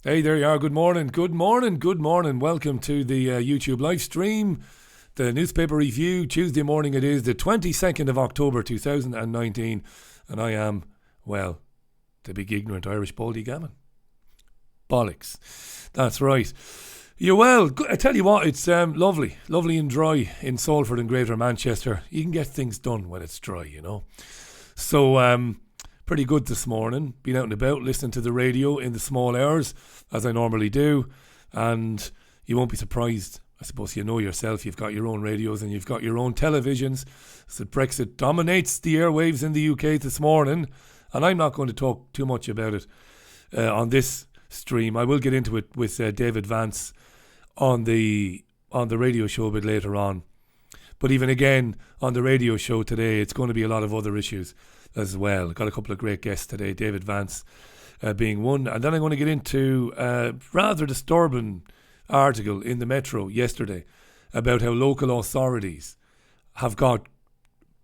Hey, there you are. Good morning. Good morning. Good morning. Welcome to the YouTube live stream. The newspaper review. Tuesday morning it is, the 22nd of October 2019. And I am, well, the big ignorant Irish baldy gammon. Bollocks. That's right. You're well. I tell you what, it's lovely. Lovely and dry in Salford and Greater Manchester. You can get things done when it's dry, you know. So, pretty good this morning. Been out and about, listening to the radio in the small hours, as I normally do. And you won't be surprised. I suppose you know yourself. You've got your own radios and you've got your own televisions. So Brexit dominates the airwaves in the UK this morning. And I'm not going to talk too much about it on this stream. I will get into it with David Vance on the radio show a bit later on. But even again, on the radio show today, it's going to be a lot of other issues as well. Got a couple of great guests today, David Vance being one. And then I'm going to get into a rather disturbing article in the Metro yesterday about how local authorities have got,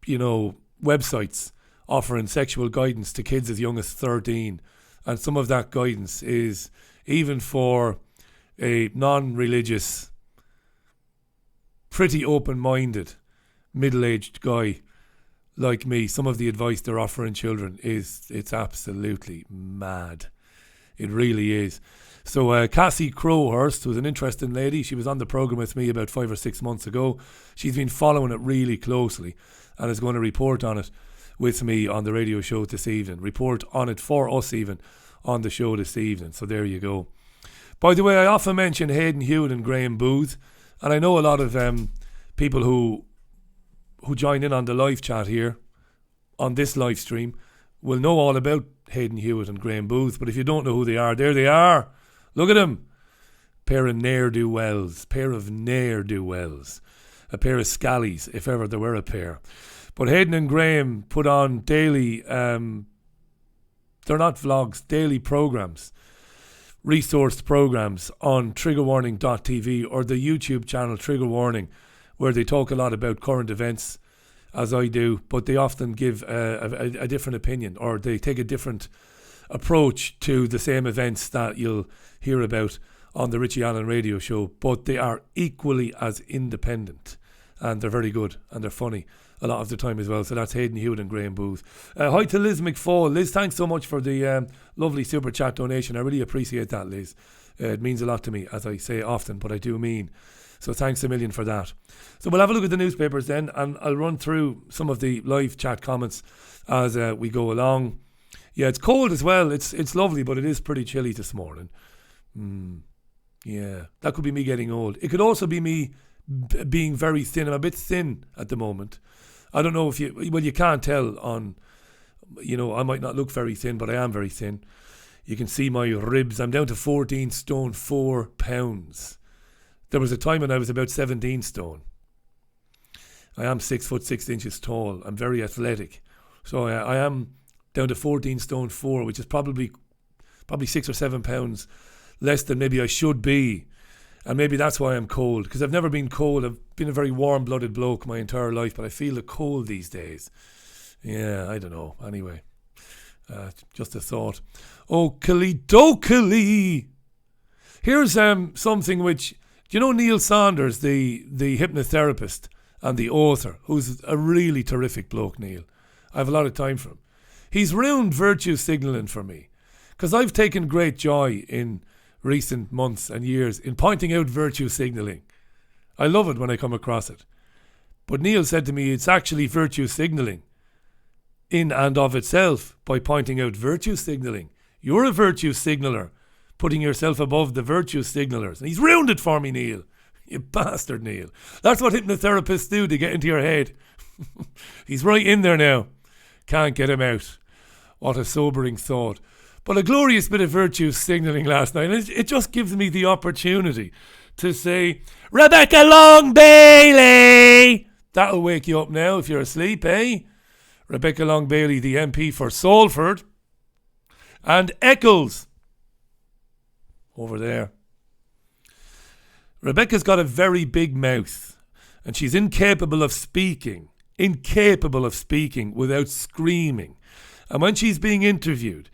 websites offering sexual guidance to kids as young as 13. And some of that guidance is even for a non-religious, pretty open-minded, middle-aged guy like me. Some of the advice they're offering children it's absolutely mad. It really is. So Cassie Crowhurst was an interesting lady. She was on the programme with me about 5 or 6 months ago. She's been following it really closely and is going to report on it with me on the radio show this evening. Report on it for us even on the show this evening. So there you go. By the way, I often mention Hayden Hewitt and Graham Booth, and I know a lot of people who join in on the live chat here on this live stream will know all about Hayden Hewitt and Graham Booth. But if you don't know who they are, there they are. Look at them. Pair of ne'er-do-wells. A pair of scallies, if ever there were a pair. But Hayden and Graham put on daily, they're not vlogs, daily programmes, resourced programmes on triggerwarning.tv or the YouTube channel Trigger Warning, where they talk a lot about current events, as I do, but they often give a different opinion, or they take a different approach to the same events that you'll hear about on the Richie Allen radio show, but they are equally as independent, and they're very good, and they're funny a lot of the time as well. So that's Hayden Hewitt and Graham Booth. Hi to Liz McFall. Liz, thanks so much for the lovely super chat donation. I really appreciate that, Liz. It means a lot to me, as I say often, but I do mean. So thanks a million for that. So we'll have a look at the newspapers then, and I'll run through some of the live chat comments as we go along. Yeah, it's cold as well. It's lovely, but it is pretty chilly this morning. Yeah, that could be me getting old. It could also be me being very thin. I'm a bit thin at the moment. I don't know if you can't tell on, I might not look very thin, but I am very thin. You can see my ribs. I'm down to 14 stone 4 pounds. There was a time when I was about 17 stone. I am 6 foot 6 inches tall. I'm very athletic. So I am down to 14 stone 4, which is probably 6 or 7 pounds less than maybe I should be. And maybe that's why I'm cold, because I've never been cold. I've been a very warm-blooded bloke my entire life, but I feel the cold these days. Yeah, I don't know. Anyway, just a thought. Oh, Kali-dokali. Here's something which, do you know Neil Saunders, the hypnotherapist and the author, who's a really terrific bloke, Neil. I have a lot of time for him. He's ruined virtue signalling for me, because I've taken great joy in recent months and years in pointing out virtue signalling. I love it when I come across it. But Neil said to me, it's actually virtue signalling in and of itself by pointing out virtue signalling. You're a virtue signaller, putting yourself above the virtue signallers. And he's ruined it for me, Neil. You bastard, Neil. That's what hypnotherapists do to get into your head. He's right in there now. Can't get him out. What a sobering thought. But a glorious bit of virtue signalling last night. And it just gives me the opportunity to say, Rebecca Long Bailey! That'll wake you up now if you're asleep, eh? Rebecca Long Bailey, the MP for Salford. And Eccles. Over there. Rebecca's got a very big mouth. And she's incapable of speaking without screaming. And when she's being interviewed,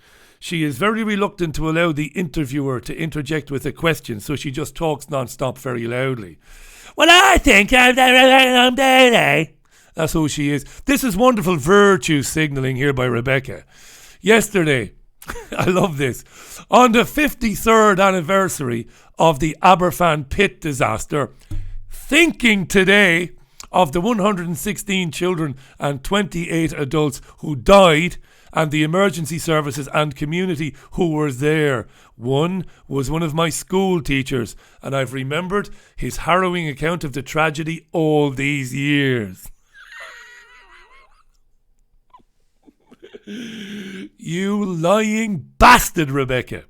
She is very reluctant to allow the interviewer to interject with a question, so she just talks non-stop very loudly. Well, I think I'm Daily. That's who she is. This is wonderful virtue signalling here by Rebecca. Yesterday, I love this, on the 53rd anniversary of the Aberfan pit disaster, thinking today of the 116 children and 28 adults who died and the emergency services and community who were there. One was one of my school teachers, and I've remembered his harrowing account of the tragedy all these years. You lying bastard, Rebecca.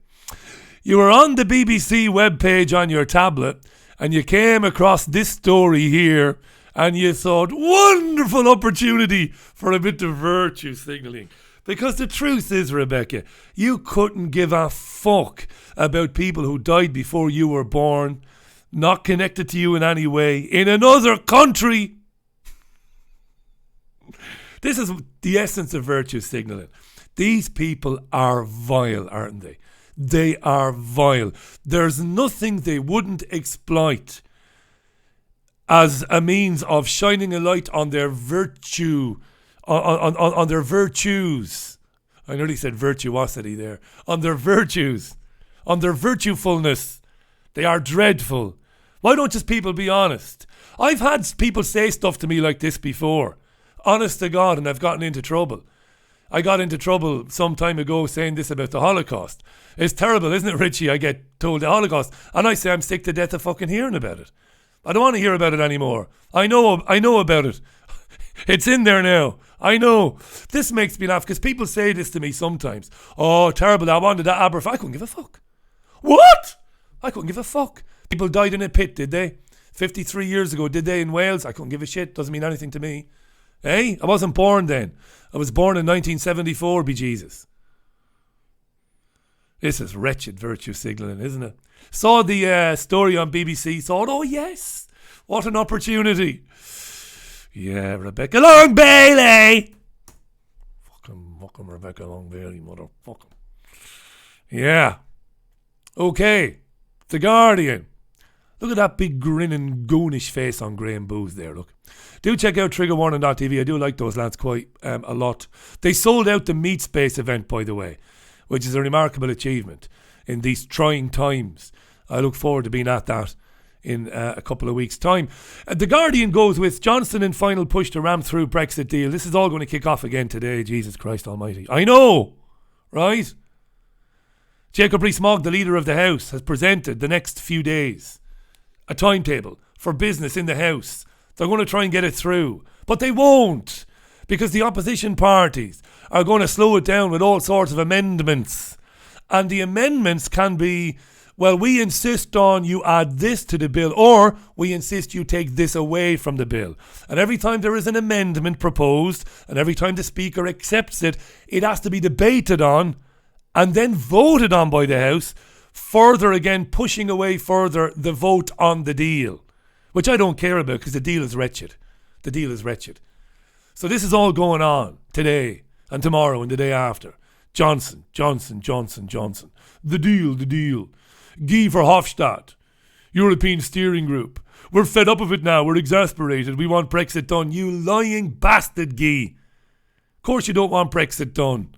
You were on the BBC webpage on your tablet and you came across this story here and you thought, wonderful opportunity for a bit of virtue signalling. Because the truth is, Rebecca, you couldn't give a fuck about people who died before you were born, not connected to you in any way, in another country. This is the essence of virtue signalling. These people are vile, aren't they? They are vile. There's nothing they wouldn't exploit as a means of shining a light on their virtue, on their virtues. I nearly said virtuosity there. On their virtues, on their virtuefulness. They are dreadful. Why don't just people be honest? I've had people say stuff to me like this before. Honest to God, and I've gotten into trouble. I got into trouble some time ago saying this about the Holocaust. It's terrible, isn't it, Richie? I get told the Holocaust, and I say I'm sick to death of fucking hearing about it. I don't want to hear about it anymore. I know about it. It's in there now. I know. This makes me laugh because people say this to me sometimes. Oh, terrible, I wanted that Aberfan. I couldn't give a fuck. What? I couldn't give a fuck. People died in a pit, did they? 53 years ago, did they, in Wales? I couldn't give a shit. Doesn't mean anything to me. Hey, I wasn't born then. I was born in 1974, bejesus. This is wretched virtue signalling, isn't it? Saw the story on BBC, thought, oh yes, what an opportunity. Yeah, Rebecca Long Bailey. Fucking Rebecca Long Bailey, motherfucker. Yeah. Okay, The Guardian. Look at that big grinning goonish face on Graham Booth there, look. Do check out triggerwarning.tv. I do like those lads quite a lot. They sold out the Meat Space event, by the way, which is a remarkable achievement in these trying times. I look forward to being at that in a couple of weeks' time. The Guardian goes with Johnson in final push to ram through Brexit deal. This is all going to kick off again today, Jesus Christ almighty. I know, right? Jacob Rees-Mogg, the leader of the House, has presented the next few days a timetable for business in the House. They're going to try and get it through. But they won't, because the opposition parties are going to slow it down with all sorts of amendments. And the amendments can be, well, we insist on you add this to the bill, or we insist you take this away from the bill. And every time there is an amendment proposed, and every time the Speaker accepts it, it has to be debated on and then voted on by the House, further again pushing away further the vote on the deal. Which I don't care about because the deal is wretched. The deal is wretched. So this is all going on today and tomorrow and the day after. Johnson. The deal. Guy Verhofstadt. European Steering Group. We're fed up of it now. We're exasperated. We want Brexit done. You lying bastard, Guy. Of course you don't want Brexit done.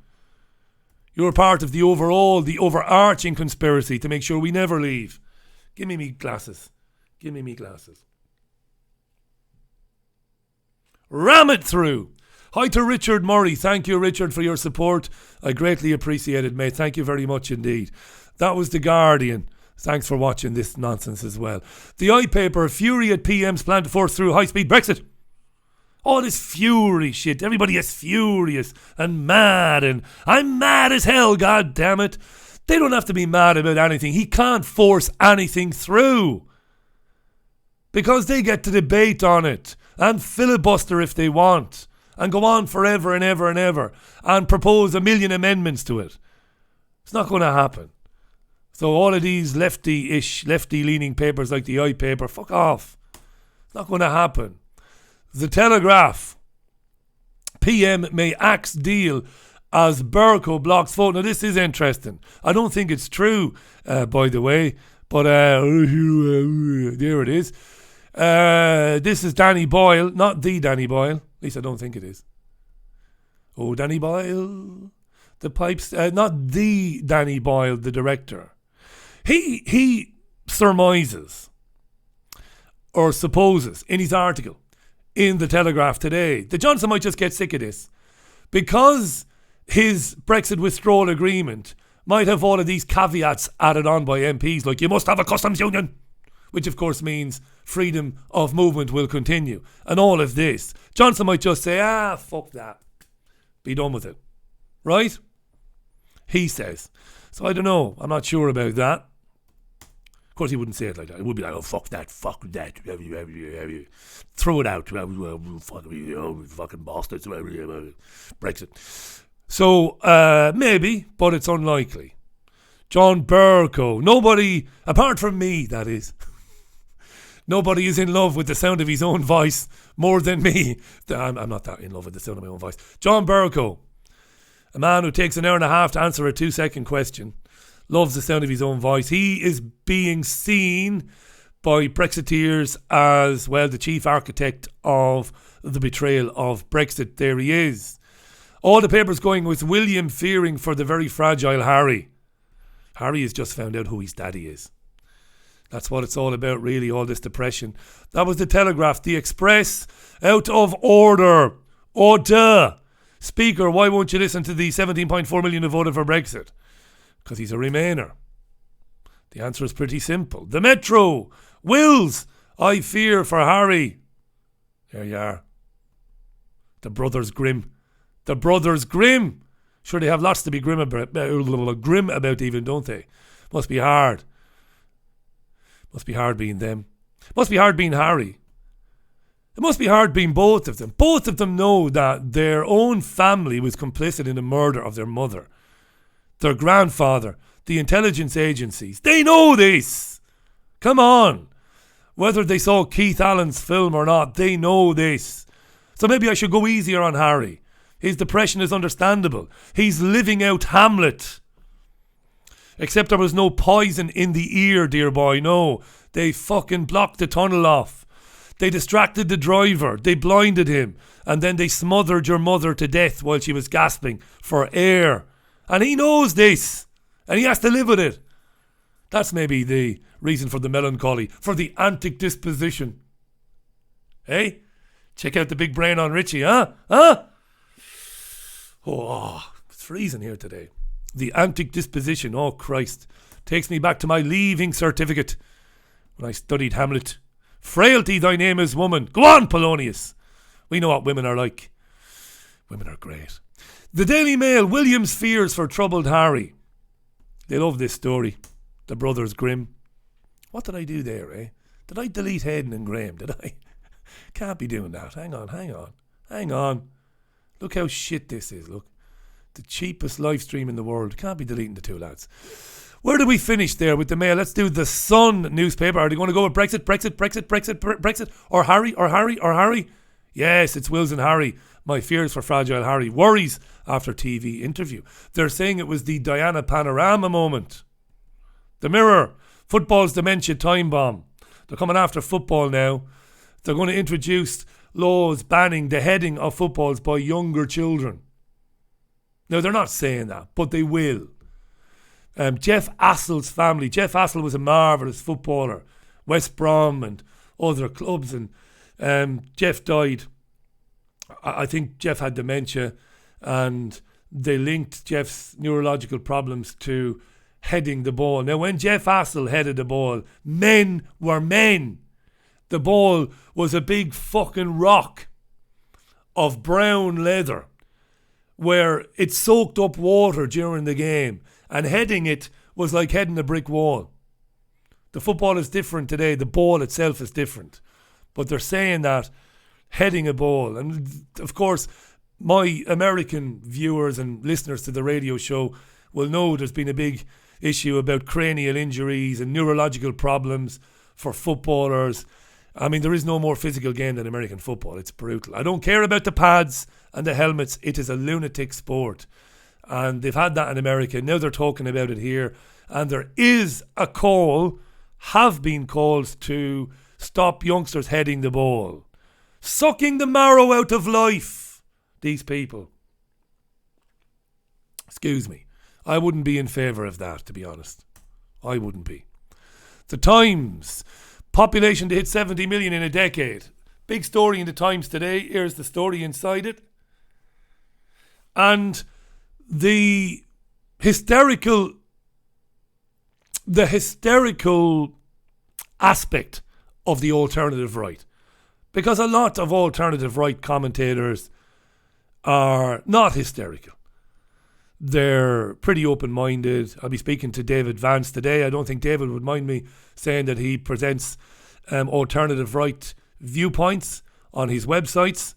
You're part of the overarching conspiracy to make sure we never leave. Give me glasses. Ram it through. Hi to Richard Murray. Thank you, Richard, for your support. I greatly appreciate it, mate. Thank you very much indeed. That was The Guardian. Thanks for watching this nonsense as well. The iPaper, fury at PM's plan to force through high-speed Brexit. All this fury shit. Everybody is furious and mad, and I'm mad as hell, god damn it. They don't have to be mad about anything. He can't force anything through, because they get to debate on it and filibuster if they want and go on forever and ever and ever and propose a million amendments to it. It's not going to happen. So all of these lefty-leaning papers like the iPaper, fuck off. It's not going to happen. The Telegraph. PM may axe deal as Berko blocks vote. Now, this is interesting. I don't think it's true, by the way, but there it is. This is Danny Boyle, not the Danny Boyle. At least I don't think it is. Oh, Danny Boyle. The pipes, not the Danny Boyle, the director. He surmises or supposes in his article in the Telegraph today that Johnson might just get sick of this because his Brexit withdrawal agreement might have all of these caveats added on by MPs, like you must have a customs union, which of course means freedom of movement will continue, and all of this. Johnson might just say, fuck that, be done with it, right? He says. So I don't know, I'm not sure about that. Of course he wouldn't say it like that. It would be like, oh, fuck that. Throw it out. Fucking bastards. Brexit. So, maybe, but it's unlikely. John Berko. Nobody, apart from me, that is. Nobody is in love with the sound of his own voice more than me. I'm not that in love with the sound of my own voice. John Berko. A man who takes an hour and a half to answer a 2-second question. Loves the sound of his own voice. He is being seen by Brexiteers as, well, the chief architect of the betrayal of Brexit. There he is. All the papers going with William fearing for the very fragile Harry. Harry has just found out who his daddy is. That's what it's all about, really, all this depression. That was the Telegraph. The Express, out of order. Order. Speaker, why won't you listen to the 17.4 million who voted for Brexit? Because he's a Remainer. The answer is pretty simple. The Metro. Wills, I fear for Harry. There you are. The Brothers Grimm. The Brothers Grimm. Sure, they have lots to be grim about even, don't they? Must be hard. Must be hard being them. Must be hard being Harry. It must be hard being both of them. Both of them know that their own family was complicit in the murder of their mother. Their grandfather, the intelligence agencies. They know this. Come on. Whether they saw Keith Allen's film or not, they know this. So maybe I should go easier on Harry. His depression is understandable. He's living out Hamlet. Except there was no poison in the ear, dear boy. No. They fucking blocked the tunnel off. They distracted the driver. They blinded him. And then they smothered your mother to death while she was gasping for air. And he knows this. And he has to live with it. That's maybe the reason for the melancholy. For the antic disposition. Hey? Check out the big brain on Richie, huh? Huh? Oh, it's freezing here today. The antic disposition, oh Christ. Takes me back to my leaving certificate when I studied Hamlet. Frailty, thy name is woman. Go on, Polonius. We know what women are like. Women are great. The Daily Mail, William's fears for troubled Harry. They love this story. The Brothers Grimm. What did I do there, eh? Did I delete Hayden and Graham? Did I? Can't be doing that. Hang on. Look how shit this is, look. The cheapest live stream in the world. Can't be deleting the two lads. Where do we finish there with the Mail? Let's do the Sun newspaper. Are they going to go with Brexit? Or Harry? Yes, it's Wills and Harry. My fears for fragile Harry. Worries after TV interview. They're saying it was the Diana Panorama moment. The Mirror. Football's dementia time bomb. They're coming after football now. They're going to introduce laws banning the heading of footballs by younger children. Now, they're not saying that, but they will. Jeff Assel's family. Jeff Assel was a marvellous footballer. West Brom and other clubs. And Jeff died. I think Jeff had dementia. And they linked Jeff's neurological problems to heading the ball. Now, when Jeff Assel headed the ball, men were men. The ball was a big fucking rock of brown leather where it soaked up water during the game, and heading it was like heading a brick wall. The football is different today. The ball itself is different. But they're saying that heading a ball, and of course my American viewers and listeners to the radio show will know there's been a big issue about cranial injuries and neurological problems for footballers. I mean, there is no more physical game than American football. It's brutal. I don't care about the pads and the helmets. It is a lunatic sport. And they've had that in America. Now they're talking about it here. And there is a call, have been calls to stop youngsters heading the ball. Sucking the marrow out of life, these people. Excuse me. I wouldn't be in favour of that, to be honest. I wouldn't be. The Times. Population to hit 70 million in a decade. Big story in the Times today. Here's the story inside it. And the hysterical aspect of the alternative right. Because a lot of alternative right commentators are not hysterical. They're pretty open-minded. I'll be speaking to David Vance today. I don't think David would mind me saying that he presents alternative right viewpoints on his websites.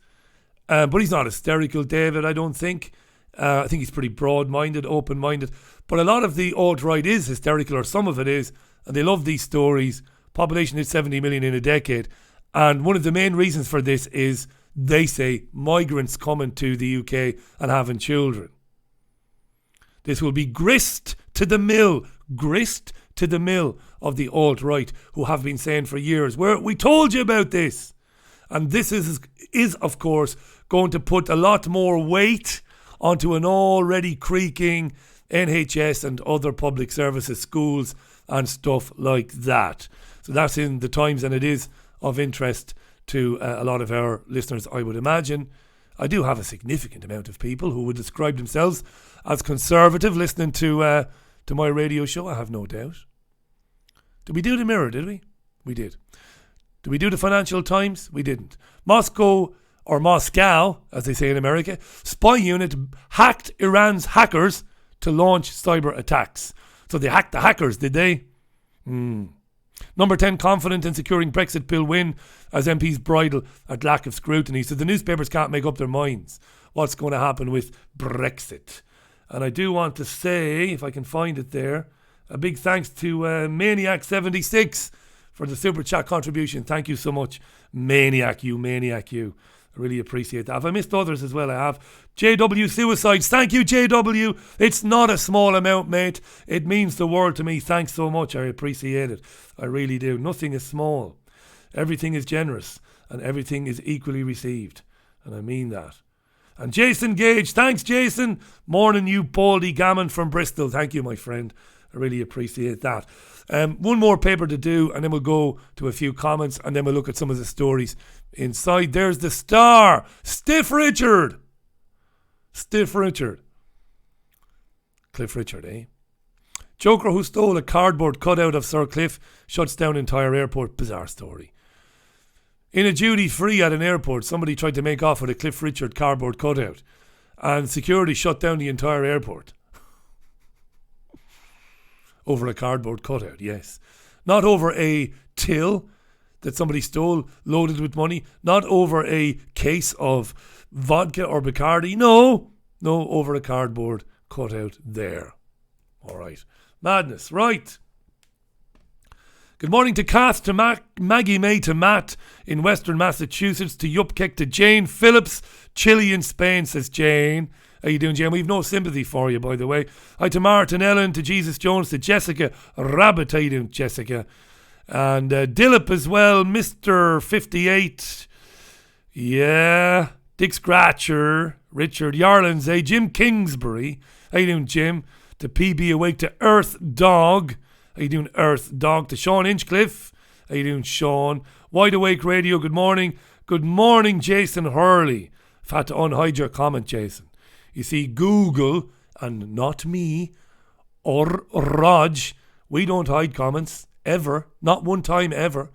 But he's not hysterical, David, I don't think. I think he's pretty broad-minded, open-minded. But a lot of the alt-right is hysterical, or some of it is, and they love these stories. Population hit 70 million in a decade. And one of the main reasons for this is, they say, migrants coming to the UK and having children. This will be grist to the mill of the alt-right, who have been saying for years, we told you about this. And this is of course, going to put a lot more weight onto an already creaking NHS and other public services, schools and stuff like that. So that's in the Times, and it is of interest to a lot of our listeners, I would imagine. I do have a significant amount of people who would describe themselves as conservative listening to my radio show, I have no doubt. Did we do the Mirror, did we? We did. Did we do the Financial Times? We didn't. Moscow, as they say in America, spy unit hacked Iran's hackers to launch cyber attacks. So they hacked the hackers, did they? Number 10, confident in securing Brexit bill win as MPs bridle at lack of scrutiny. So the newspapers can't make up their minds what's going to happen with Brexit. And I do want to say, if I can find it there, a big thanks to Maniac76 for the Super Chat contribution. Thank you so much, Maniac, you. I really appreciate that. Have I missed others as well? I have. JW Suicides. Thank you, JW. It's not a small amount, mate. It means the world to me. Thanks so much. I appreciate it. I really do. Nothing is small. Everything is generous. And everything is equally received. And I mean that. And Jason Gage. Thanks, Jason. Morning, you baldy gammon from Bristol. Thank you, my friend. I really appreciate that. One more paper to do, and then we'll go to a few comments, and then we'll look at some of the stories inside. There's the star, Stiff Richard. Cliff Richard, eh? Joker who stole a cardboard cutout of Sir Cliff shuts down entire airport. Bizarre story. In a duty-free at an airport, somebody tried to make off with a Cliff Richard cardboard cutout, and security shut down the entire airport. Over a cardboard cutout, yes. Not over a till that somebody stole, loaded with money. Not over a case of vodka or Bacardi. No, over a cardboard cutout there. All right. Madness, right. Good morning to Kath, to Maggie May, to Matt in Western Massachusetts, to Yupkek, to Jane Phillips, Chile in Spain, says Jane. How you doing, Jane? We've no sympathy for you, by the way. Hi to Martin Ellen, to Jesus Jones, to Jessica Rabbit. How you doing, Jessica? And Dillip as well, Mr. 58. Yeah. Dick Scratcher, Richard Yarlands, Jim Kingsbury. How you doing, Jim? To PB Awake, to Earth Dog. How you doing, Earth Dog? To Sean Inchcliffe. How you doing, Sean? Wide Awake Radio, good morning. Good morning, Jason Hurley. I've had to unhide your comment, Jason. You see, Google, and not me, or Raj, we don't hide comments, ever. Not one time, ever.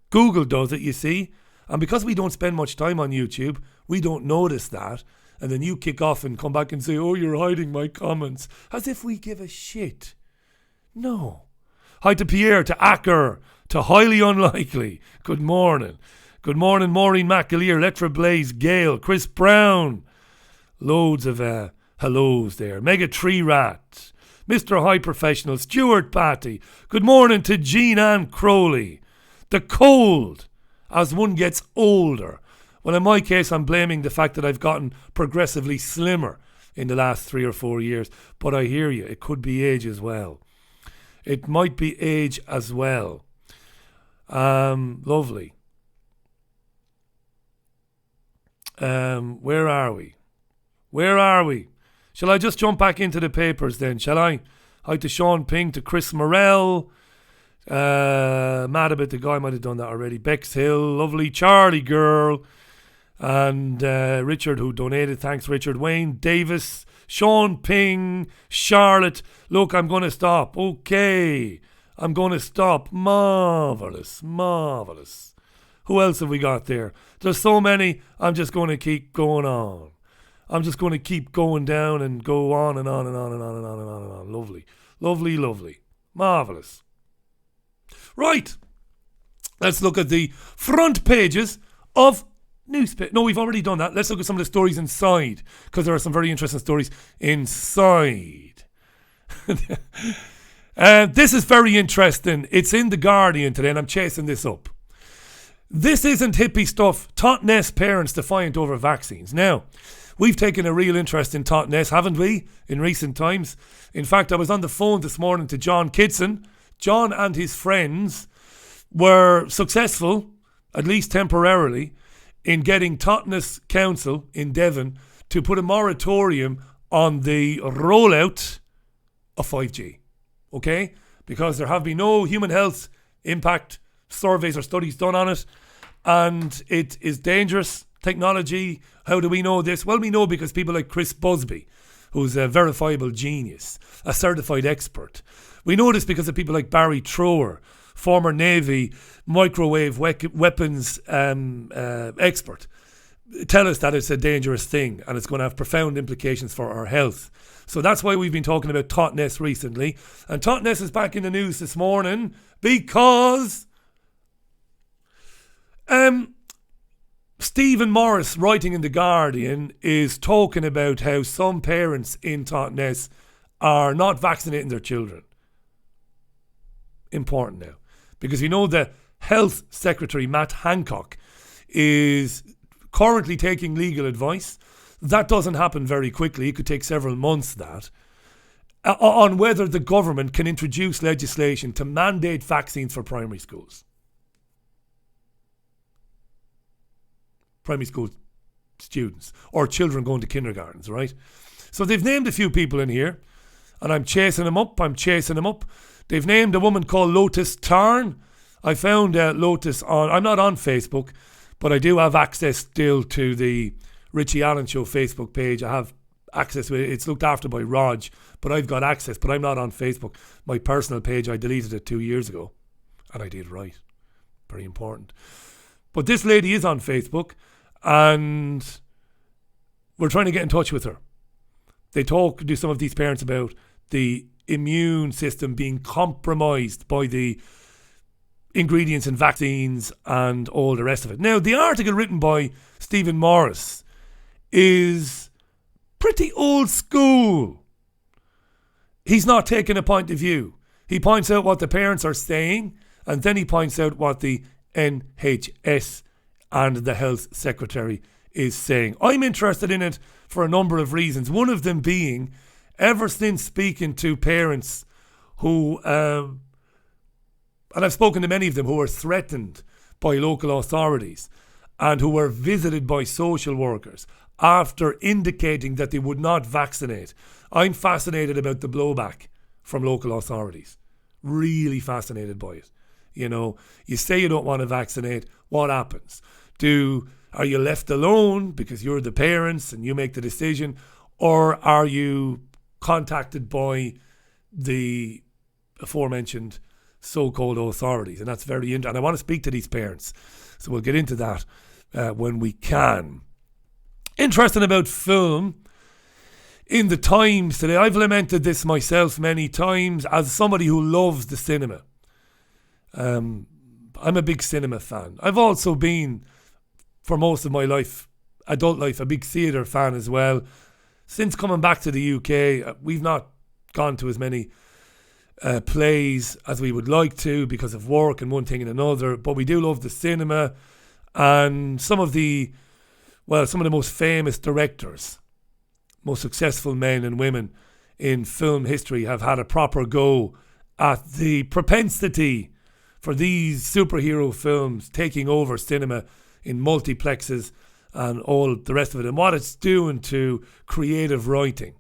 Google does it, you see. And because we don't spend much time on YouTube, we don't notice that. And then you kick off and come back and say, oh, you're hiding my comments. As if we give a shit. No. Hi to Pierre, to Acker, to Highly Unlikely. Good morning. Good morning, Maureen McAleer, Electra Blaze, Gail, Chris Brown. Loads of hellos there. Mega Tree Rat, Mr. High Professional, Stuart Patty. Good morning to Jean Ann Crowley. The cold as one gets older. Well, in my case, I'm blaming the fact that I've gotten progressively slimmer in the last 3 or 4 years. But I hear you, it could be age as well. It might be age as well. Lovely. Where are we? Shall I just jump back into the papers then, shall I? Hi to Sean Ping, to Chris Morell. Mad about the guy, might have done that already. Bexhill, lovely. Charlie Girl. And Richard, who donated. Thanks, Richard. Wayne Davis. Sean Ping. Charlotte. Look, I'm going to stop. Okay. I'm going to stop. Marvellous. Who else have we got there? There's so many. I'm just going to keep going on. I'm just going to keep going down and go on and on and on and on and on and on and on. Lovely. Marvellous. Right. Let's look at the front pages of newspaper. No, we've already done that. Let's look at some of the stories inside, because there are some very interesting stories inside. This is very interesting. It's in The Guardian today, and I'm chasing this up. This isn't hippie stuff. Totnes parents defiant over vaccines. Now, we've taken a real interest in Totnes, haven't we, in recent times? In fact, I was on the phone this morning to John Kitson. John and his friends were successful, at least temporarily, in getting Totnes Council in Devon to put a moratorium on the rollout of 5G. Okay? Because there have been no human health impact surveys or studies done on it, and it is dangerous technology. How do we know this? Well, we know because people like Chris Busby, who's a verifiable genius, a certified expert. We know this because of people like Barry Trower, former Navy microwave weapons expert, tell us that it's a dangerous thing and it's going to have profound implications for our health. So that's why we've been talking about Totnes recently. And Totnes is back in the news this morning because Stephen Morris, writing in The Guardian, is talking about how some parents in Totnes are not vaccinating their children. Important now. Because we know the Health Secretary, Matt Hancock, is currently taking legal advice. That doesn't happen very quickly. It could take several months, that. On whether the government can introduce legislation to mandate vaccines for primary schools. Primary school students. Or children going to kindergartens, right? So they've named a few people in here. And I'm chasing them up. They've named a woman called Lotus Tarn. I found Lotus on... I'm not on Facebook, but I do have access still to the Richie Allen Show Facebook page. I have access with it. It's looked after by Raj, but I've got access, but I'm not on Facebook. My personal page, I deleted it 2 years ago. And I did right. Very important. But this lady is on Facebook, and we're trying to get in touch with her. They talk to some of these parents about the immune system being compromised by the ingredients in vaccines and all the rest of it. Now, the article written by Stephen Morris is pretty old school. He's not taking a point of view. He points out what the parents are saying, and then he points out what the NHS and the Health Secretary is saying. I'm interested in it for a number of reasons. One of them being, ever since speaking to parents who, and I've spoken to many of them who were threatened by local authorities and who were visited by social workers after indicating that they would not vaccinate. I'm fascinated about the blowback from local authorities. Really fascinated by it. You know, you say you don't want to vaccinate, what happens? Are you left alone because you're the parents and you make the decision, or are you contacted by the aforementioned so-called authorities? And that's very interesting. And I want to speak to these parents, so we'll get into that when we can. Interesting about film. In the Times today, I've lamented this myself many times as somebody who loves the cinema. I'm a big cinema fan. I've also been, for most of my life, adult life, a big theatre fan as well. Since coming back to the UK, we've not gone to as many plays as we would like to because of work and one thing and another, but we do love the cinema, and some of the most famous directors most successful men and women in film history have had a proper go at the propensity for these superhero films taking over cinema in multiplexes and all the rest of it, and what it's doing to creative writing,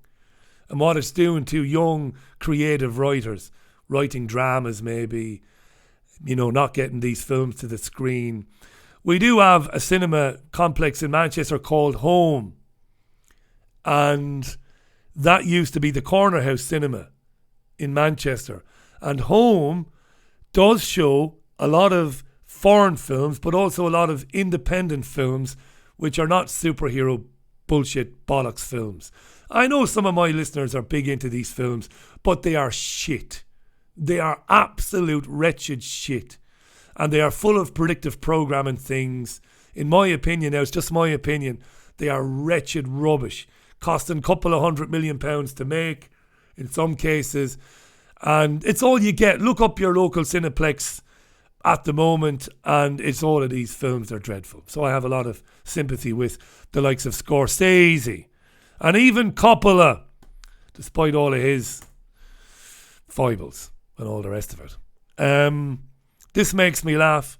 and what it's doing to young creative writers writing dramas, maybe, not getting these films to the screen. We do have a cinema complex in Manchester called Home, and that used to be the Corner House Cinema in Manchester. And Home does show a lot of foreign films, but also a lot of independent films, which are not superhero bullshit bollocks films. I know some of my listeners are big into these films, but they are shit. They are absolute wretched shit. And they are full of predictive programming things. In my opinion, now it's just my opinion, they are wretched rubbish, costing a couple of £100 million to make in some cases. And it's all you get. Look up your local Cineplex at the moment, and it's all of these films. They're dreadful. So I have a lot of sympathy with the likes of Scorsese and even Coppola, despite all of his foibles and all the rest of it. This makes me laugh.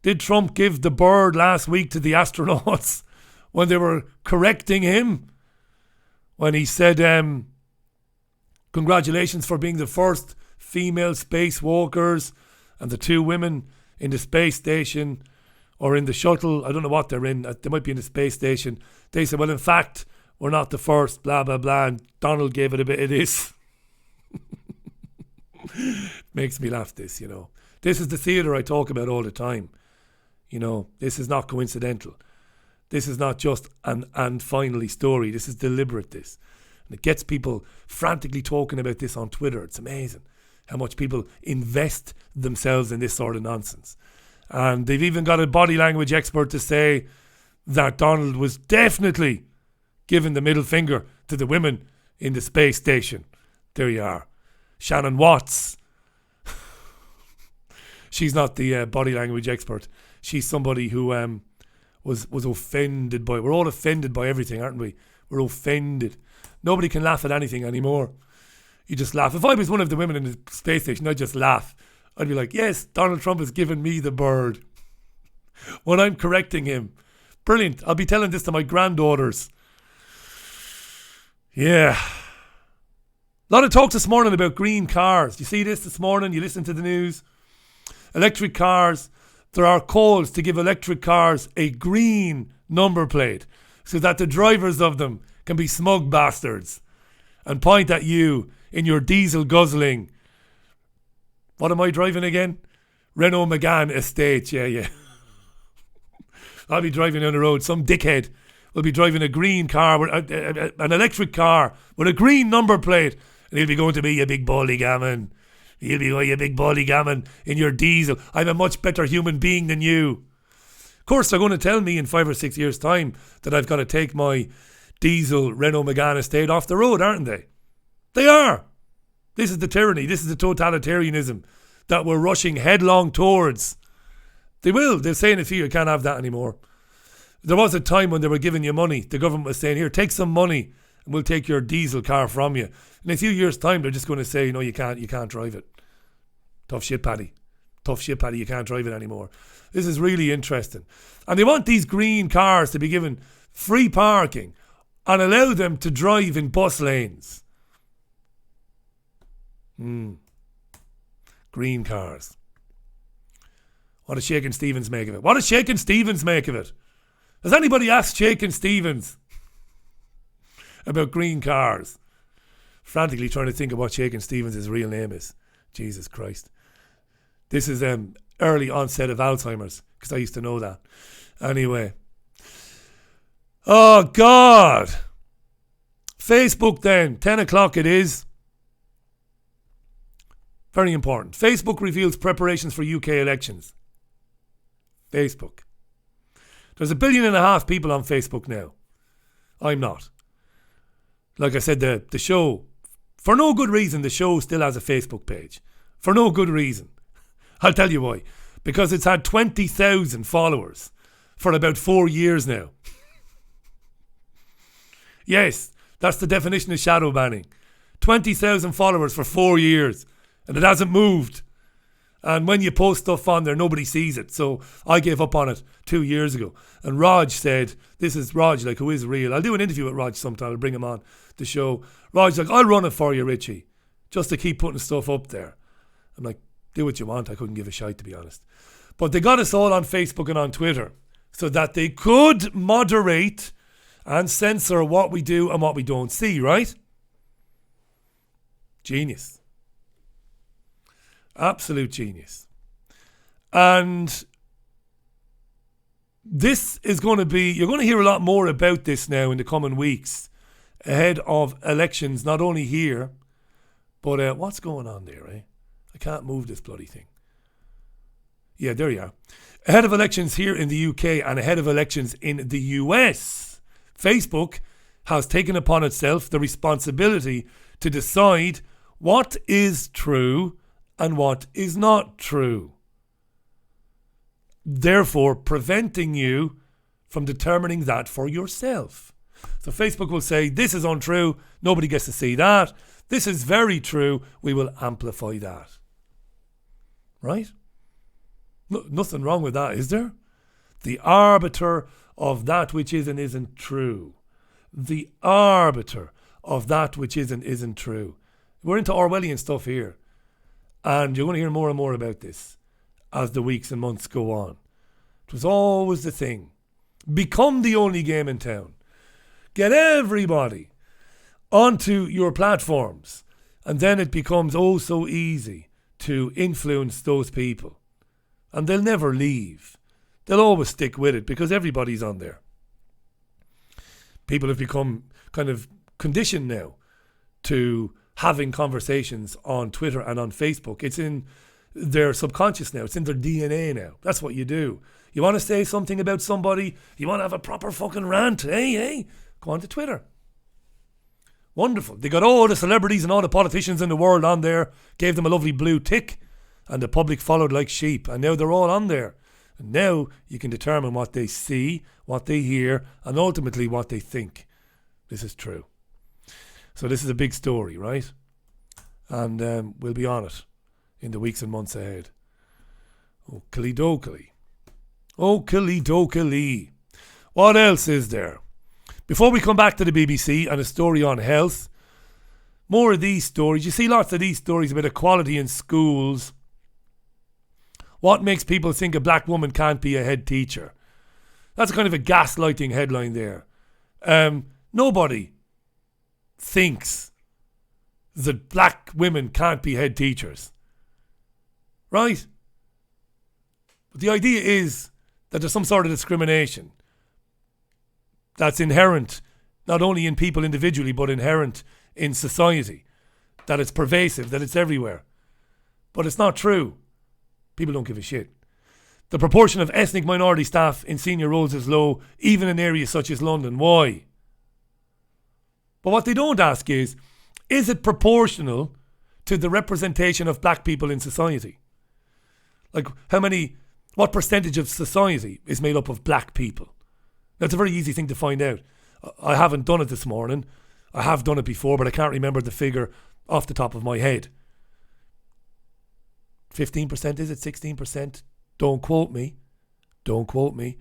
Did Trump give the bird last week to the astronauts when they were correcting him? When he said, congratulations for being the first female spacewalkers and the 2 women in the space station or in the shuttle. I don't know what they're in. They might be in the space station. They said, well, in fact, we're not the first, blah, blah, blah. And Donald gave it a bit of this. Makes me laugh, this. This is the theatre I talk about all the time. This is not coincidental. This is not just an and finally story. This is deliberate, this. And it gets people frantically talking about this on Twitter. It's amazing how much people invest themselves in this sort of nonsense. And they've even got a body language expert to say that Donald was definitely giving the middle finger to the women in the space station. There you are. Shannon Watts. She's not the body language expert. She's somebody who was offended by... We're all offended by everything, aren't we? We're offended. Nobody can laugh at anything anymore. You just laugh. If I was one of the women in the space station, I'd just laugh. I'd be like, yes, Donald Trump has given me the bird when I'm correcting him. Brilliant. I'll be telling this to my granddaughters. Yeah. A lot of talk this morning about green cars. You see this morning? You listen to the news? Electric cars. There are calls to give electric cars a green number plate so that the drivers of them can be smug bastards and point at you in your diesel guzzling. What am I driving again? Renault Megane Estate. Yeah. I'll be driving down the road. Some dickhead will be driving a green car, with an electric car with a green number plate, and he'll be going to me, you big baldy gammon. You'll be going, you big baldy gammon, in your diesel. I'm a much better human being than you. Of course, they're going to tell me in 5 or 6 years' time that I've got to take my diesel Renault Megane Estate off the road, aren't they? They are. This is the tyranny. This is the totalitarianism that we're rushing headlong towards. They will. They're saying if you can't have that anymore. There was a time when they were giving you money. The government was saying, here, take some money and we'll take your diesel car from you. In a few years' time, they're just going to say, no, you can't drive it. Tough shit, Paddy. You can't drive it anymore. This is really interesting. And they want these green cars to be given free parking and allow them to drive in bus lanes. Green cars. What does Shakin' Stevens make of it? Has anybody asked Shakin' Stevens about green cars? Frantically trying to think of what Shakin' Stevens' real name is. Jesus Christ. This is early onset of Alzheimer's, because I used to know that. Anyway. Oh, God. Facebook then. 10 o'clock it is. Very important. Facebook reveals preparations for UK elections. Facebook. There's 1.5 billion people on Facebook now. I'm not. Like I said, the show, for no good reason, the show still has a Facebook page. For no good reason. I'll tell you why. Because it's had 20,000 followers for about 4 years now. Yes, That's the definition of shadow banning. 20,000 followers for 4 years, and it hasn't moved. And when you post stuff on there, nobody sees it. So I gave up on it 2 years ago. And Raj said, this is Raj, like, who is real. I'll do an interview with Raj sometime. I'll bring him on the show. Raj like, I'll run it for you, Richie, just to keep putting stuff up there. I'm like, do what you want. I couldn't give a shite, to be honest. But they got us all on Facebook and on Twitter so that they could moderate and censor what we do and what we don't see, right? Genius. Absolute genius. And this is going to be, you're going to hear a lot more about this now in the coming weeks ahead of elections, not only here, but what's going on there, eh? I can't move this bloody thing. Yeah, there you are. Ahead of elections here in the UK and ahead of elections in the US, Facebook has taken upon itself the responsibility to decide what is true and what is not true. Therefore, preventing you from determining that for yourself. So Facebook will say, this is untrue, nobody gets to see that. This is very true, we will amplify that. Right? Nothing wrong with that, is there? The arbiter of that which is and isn't true. The arbiter of that which is and isn't true. We're into Orwellian stuff here. And you're going to hear more and more about this as the weeks and months go on. It was always the thing. Become the only game in town. Get everybody onto your platforms. And then it becomes oh so easy to influence those people. And they'll never leave. They'll always stick with it because everybody's on there. People have become kind of conditioned now to having conversations on Twitter and on Facebook. It's in their subconscious now. It's in their DNA now. That's what you do. You want to say something about somebody? You want to have a proper fucking rant? Hey, go on to Twitter. Wonderful. They got all the celebrities and all the politicians in the world on there, gave them a lovely blue tick, and the public followed like sheep. And now they're all on there. And now you can determine what they see, what they hear, and ultimately what they think. This is true. So this is a big story, right? And we'll be on it in the weeks and months ahead. Oakley dokely. Oakley dokely. What else is there? Before we come back to the BBC and a story on health, more of these stories. You see lots of these stories about equality in schools. What makes people think a black woman can't be a head teacher? That's kind of a gaslighting headline there. Nobody thinks that black women can't be head teachers. Right? But the idea is that there's some sort of discrimination that's inherent not only in people individually but inherent in society. That it's pervasive, that it's everywhere. But it's not true. People don't give a shit. The proportion of ethnic minority staff in senior roles is low, even in areas such as London. Why? But what they don't ask is it proportional to the representation of black people in society? Like, what percentage of society is made up of black people? That's a very easy thing to find out. I haven't done it this morning. I have done it before, but I can't remember the figure off the top of my head. 15%, is it? 16%? Don't quote me. Don't quote me.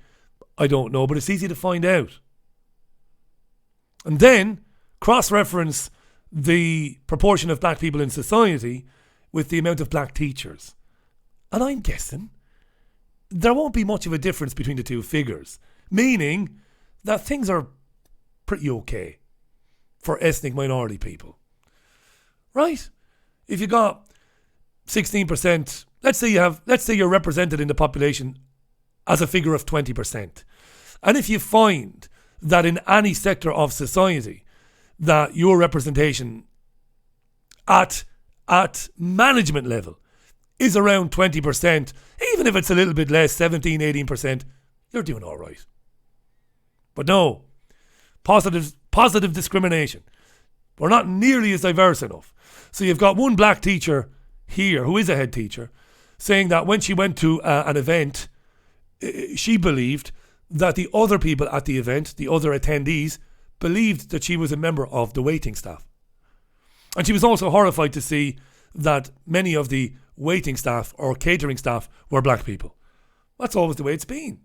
I don't know, but it's easy to find out. And then cross-reference the proportion of black people in society with the amount of black teachers. And I'm guessing there won't be much of a difference between the two figures, meaning that things are pretty okay for ethnic minority people. Right? If you got 16%, let's say you're represented in the population as a figure of 20%. And if you find that in any sector of society that your representation at management level is around 20%, even if it's a little bit less, 17, 18%, you're doing all right. But no, positive discrimination. We're not nearly as diverse enough. So you've got one black teacher here, who is a head teacher, saying that when she went to an event, she believed that the other people at the event, the other attendees, believed that she was a member of the waiting staff. And she was also horrified to see that many of the waiting staff or catering staff were black people. That's always the way it's been.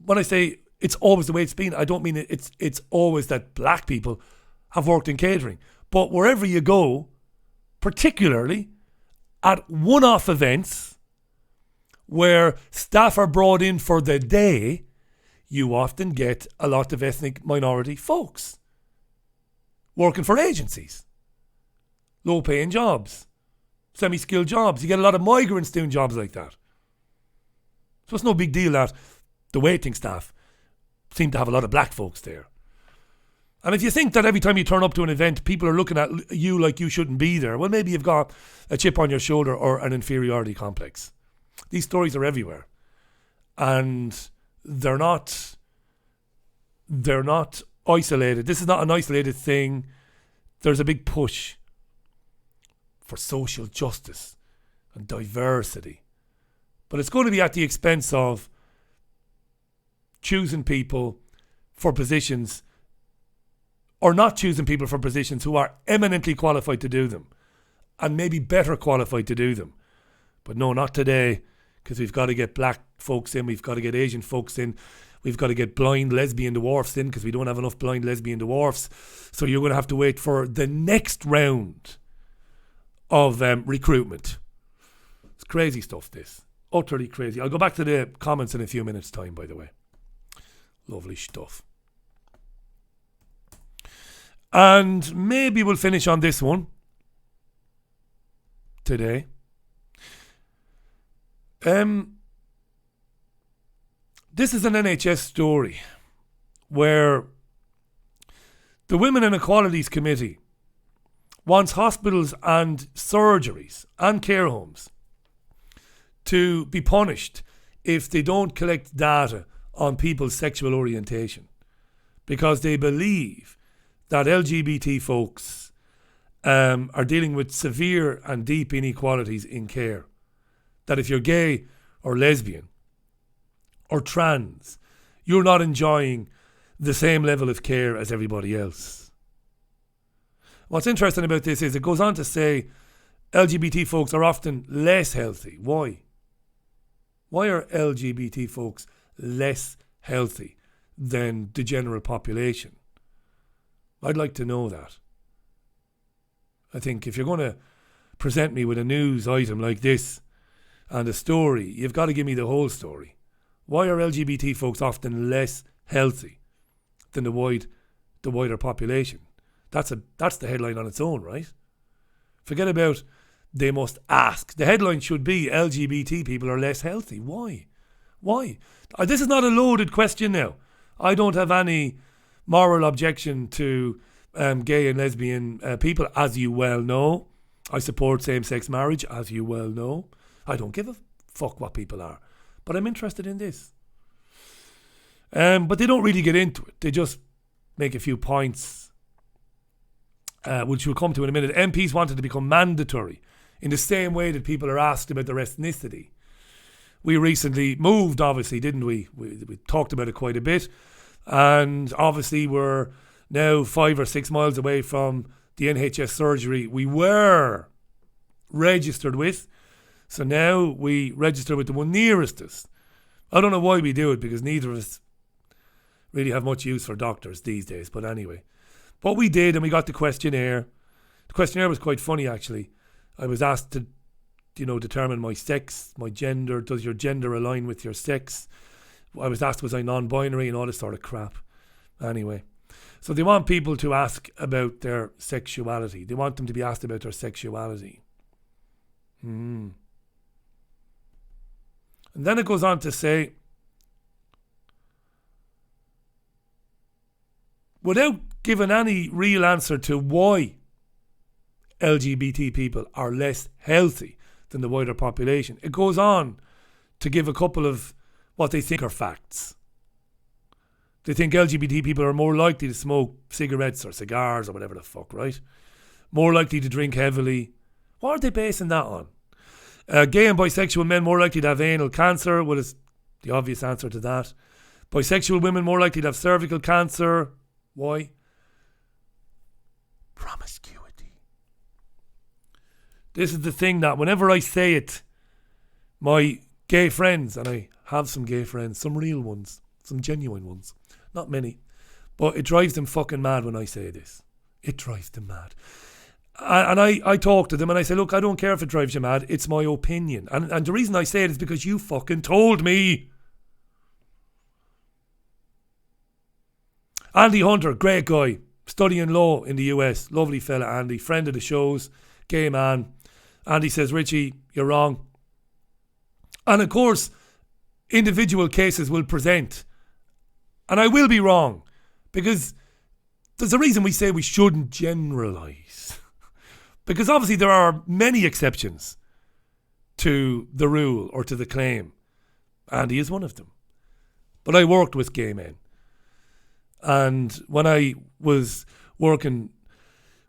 When I say it's always the way it's been, I don't mean it's always that black people have worked in catering. But wherever you go, particularly at one-off events where staff are brought in for the day, you often get a lot of ethnic minority folks working for agencies, low-paying jobs, semi-skilled jobs. You get a lot of migrants doing jobs like that. So it's no big deal that the waiting staff seem to have a lot of black folks there. And if you think that every time you turn up to an event, people are looking at you like you shouldn't be there, well, maybe you've got a chip on your shoulder or an inferiority complex. These stories are everywhere. And they're not isolated. This is not an isolated thing. There's a big push for social justice and diversity. But it's going to be at the expense of choosing people for positions, or not choosing people for positions who are eminently qualified to do them and maybe better qualified to do them. But no, not today, because we've got to get black folks in, we've got to get Asian folks in, we've got to get blind lesbian dwarfs in, because we don't have enough blind lesbian dwarfs. So you're going to have to wait for the next round of recruitment. It's crazy stuff, this. Utterly crazy. I'll go back to the comments in a few minutes' time, by the way. Lovely stuff. And maybe we'll finish on this one today. This is an NHS story where the Women Inequalities Committee wants hospitals and surgeries and care homes to be punished if they don't collect data on people's sexual orientation, because they believe that LGBT folks are dealing with severe and deep inequalities in care. That if you're gay or lesbian or trans, you're not enjoying the same level of care as everybody else. What's interesting about this is it goes on to say LGBT folks are often less healthy. Why? Why are LGBT folks less healthy than the general population? I'd like to know that. I think if you're going to present me with a news item like this and a story, you've got to give me the whole story. Why are LGBT folks often less healthy than the wider population? That's the headline on its own, right? Forget about they must ask. The headline should be LGBT people are less healthy. Why? Why? This is not a loaded question now. I don't have any moral objection to gay and lesbian people, as you well know. I support same-sex marriage, as you well know. I don't give a fuck what people are. But I'm interested in this. But they don't really get into it. They just make a few points, which we'll come to in a minute. MPs wanted to become mandatory in the same way that people are asked about their ethnicity. We recently moved, obviously, didn't we? We talked about it quite a bit. And obviously we're now 5 or 6 miles away from the NHS surgery we were registered with. So now we register with the one nearest us. I don't know why we do it, because neither of us really have much use for doctors these days. But anyway, but we did, and we got the questionnaire. The questionnaire was quite funny, actually. I was asked to, determine my sex, my gender. Does your gender align with your sex? I was asked, was I non-binary, and all this sort of crap. Anyway, so they want people to ask about their sexuality. They want them to be asked about their sexuality. And then it goes on to say, without giving any real answer to why LGBT people are less healthy than the wider population, it goes on to give a couple of what they think are facts. They think LGBT people are more likely to smoke cigarettes or cigars or whatever the fuck, right? More likely to drink heavily. What are they basing that on? Gay and bisexual men more likely to have anal cancer. Well, it's the obvious answer to that. Bisexual women more likely to have cervical cancer. Why? Promiscuity. This is the thing that whenever I say it, my gay friends, and I have some gay friends, some real ones, some genuine ones, not many, but it drives them fucking mad when I say this. It drives them mad. And I talk to them and I say, look, I don't care if it drives you mad. It's my opinion. And the reason I say it is because you fucking told me. Andy Hunter, great guy. Studying law in the US. Lovely fella, Andy. Friend of the shows. Gay man. Andy says, Richie, you're wrong. And of course, individual cases will present. And I will be wrong. Because there's a reason we say we shouldn't generalise. Because obviously there are many exceptions to the rule or to the claim. Andy is one of them. But I worked with gay men. And when I was working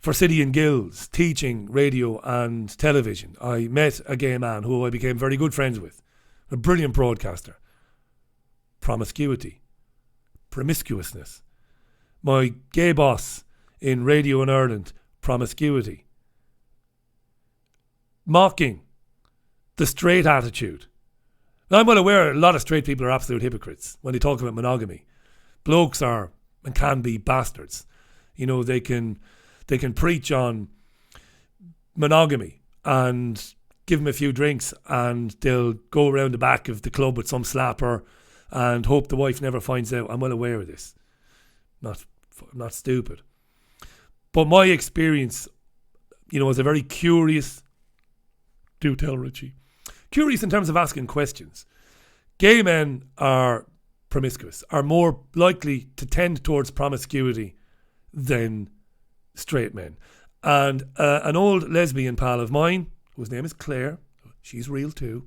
for City and Guilds, teaching radio and television, I met a gay man who I became very good friends with. A brilliant broadcaster. Promiscuity. Promiscuousness. My gay boss in radio in Ireland. Promiscuity. Mocking the straight attitude. Now, I'm well aware a lot of straight people are absolute hypocrites when they talk about monogamy. Blokes are and can be bastards. You know, they can preach on monogamy and give them a few drinks and they'll go around the back of the club with some slapper and hope the wife never finds out. I'm well aware of this. Not stupid. But my experience, you know, as a very curious, do tell Richie, curious in terms of asking questions. Gay men are promiscuous, are more likely to tend towards promiscuity than straight men. And an old lesbian pal of mine, whose name is Claire, she's real too,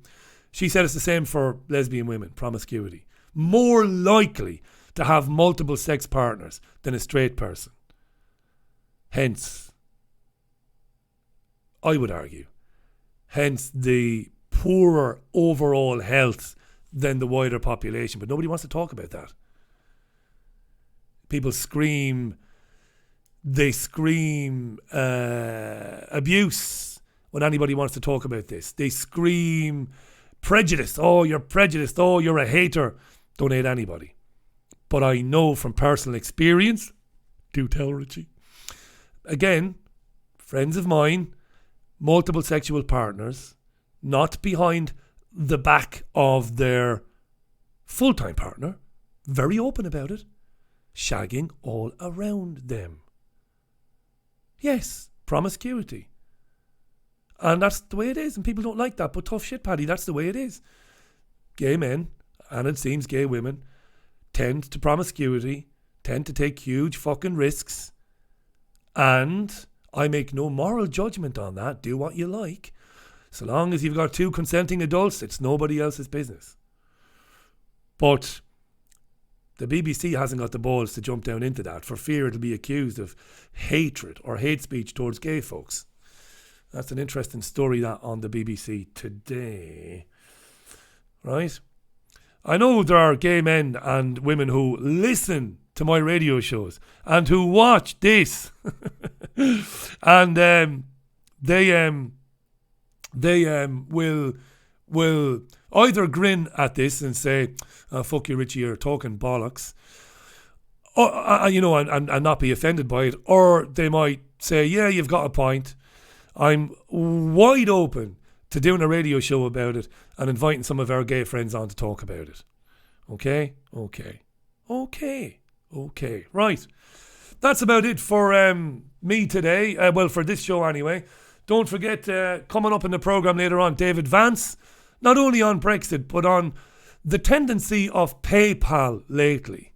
she said it's the same for lesbian women, promiscuity. More likely to have multiple sex partners than a straight person. Hence, I would argue, hence the poorer overall health than the wider population. But nobody wants to talk about that. People scream, they scream abuse when anybody wants to talk about this. They scream prejudice. Oh, you're prejudiced. Oh, you're a hater. Don't hate anybody. But I know from personal experience, do tell Richie, again, friends of mine, multiple sexual partners, not behind the back of their full-time partner, very open about it, shagging all around them. Yes, promiscuity. And that's the way it is, and people don't like that, but tough shit, Paddy, that's the way it is. Gay men, and it seems gay women, tend to promiscuity, tend to take huge fucking risks, and I make no moral judgment on that. Do what you like. So long as you've got two consenting adults, it's nobody else's business. But the BBC hasn't got the balls to jump down into that for fear it'll be accused of hatred or hate speech towards gay folks. That's an interesting story, that on the BBC today. Right? I know there are gay men and women who listen to my radio shows and who watch this. And they will either grin at this and say, oh, fuck you, Richie, you're talking bollocks, or, you know, and not be offended by it, or they might say, yeah, you've got a point. I'm wide open to doing a radio show about it and inviting some of our gay friends on to talk about it. Okay? Right. That's about it for me today. Well, for this show anyway. Don't forget, coming up in the programme later on, David Vance, not only on Brexit, but on the tendency of PayPal lately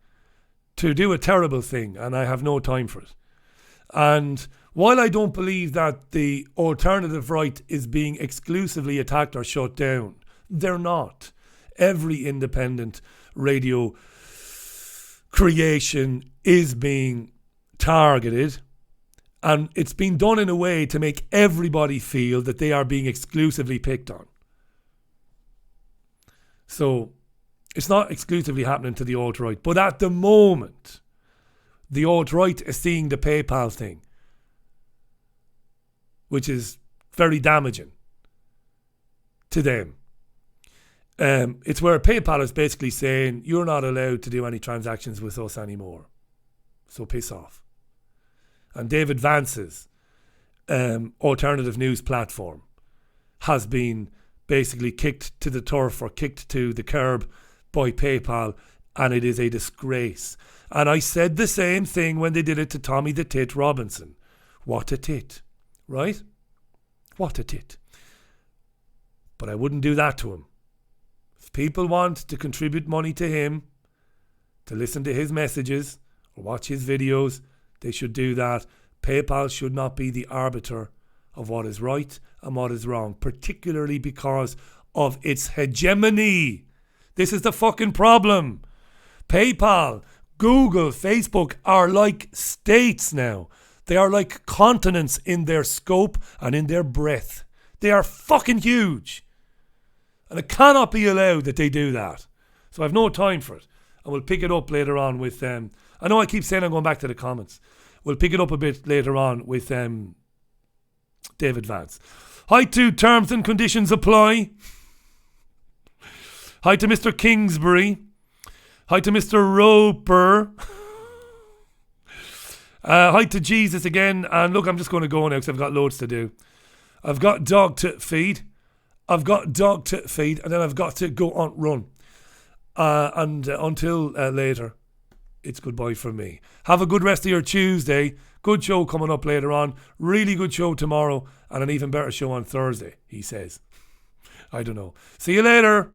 to do a terrible thing, and I have no time for it. And while I don't believe that the alternative right is being exclusively attacked or shut down, they're not. Every independent radio creation is being targeted, and it's been done in a way to make everybody feel that they are being exclusively picked on. So it's not exclusively happening to the alt-right. But at the moment, the alt-right is seeing the PayPal thing, which is very damaging to them. It's where PayPal is basically saying, you're not allowed to do any transactions with us anymore. So piss off. And David Vance's alternative news platform has been basically kicked to the turf or kicked to the curb by PayPal, and it is a disgrace. And I said the same thing when they did it to Tommy the Tit Robinson. What a tit, right? What a tit. But I wouldn't do that to him. If people want to contribute money to him, to listen to his messages or watch his videos, they should do that. PayPal should not be the arbiter of what is right and what is wrong, particularly because of its hegemony. This is the fucking problem. PayPal, Google, Facebook are like states now. They are like continents in their scope and in their breadth. They are fucking huge. And it cannot be allowed that they do that. So I have no time for it. And we'll pick it up later on with... I know I keep saying I'm going back to the comments. We'll pick it up a bit later on with David Vance. Hi to Terms and Conditions Apply. Hi to Mr. Kingsbury. Hi to Mr. Roper. Hi to Jesus again. And look, I'm just going to go now because I've got loads to do. I've got dog to feed. And then I've got to go on run. And until later, it's goodbye from me. Have a good rest of your Tuesday. Good show coming up later on. Really good show tomorrow. And an even better show on Thursday, he says. I don't know. See you later.